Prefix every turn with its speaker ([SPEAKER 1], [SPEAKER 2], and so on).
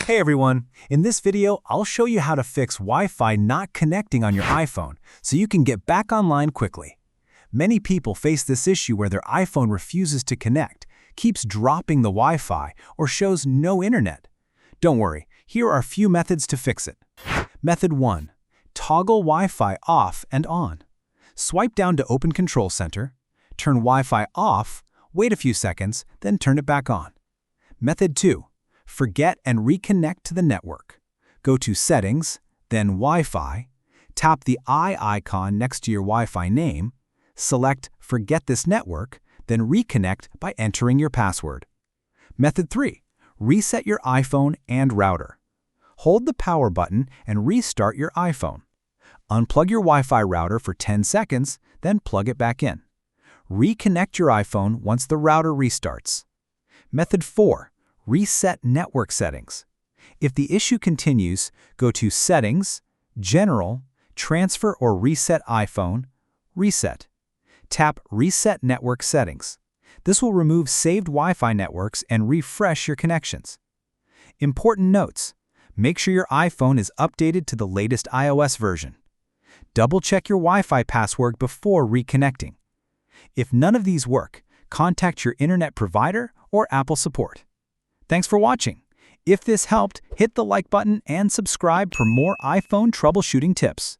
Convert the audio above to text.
[SPEAKER 1] Hey everyone, in this video, I'll show you how to fix Wi-Fi not connecting on your iPhone so you can get back online quickly. Many people face this issue where their iPhone refuses to connect, keeps dropping the Wi-Fi, or shows no internet. Don't worry, here are a few methods to fix it. Method 1. Toggle Wi-Fi off and on. Swipe down to open Control Center, turn Wi-Fi off, wait a few seconds, then turn it back on. Method 2. Forget and reconnect to the network. Go to Settings, then Wi-Fi, tap the eye icon next to your Wi-Fi name, select Forget this network, then reconnect by entering your password. Method 3. Reset your iPhone and router. Hold the power button and restart your iPhone. Unplug your Wi-Fi router for 10 seconds, then plug it back in. Reconnect your iPhone once the router restarts. Method 4. Reset network settings. If the issue continues, go to Settings, General, Transfer or Reset iPhone, Reset. Tap Reset Network Settings. This will remove saved Wi-Fi networks and refresh your connections. Important notes. Make sure your iPhone is updated to the latest iOS version. Double-check your Wi-Fi password before reconnecting. If none of these work, contact your internet provider or Apple support. Thanks for watching. If this helped, hit the like button and subscribe for more iPhone troubleshooting tips.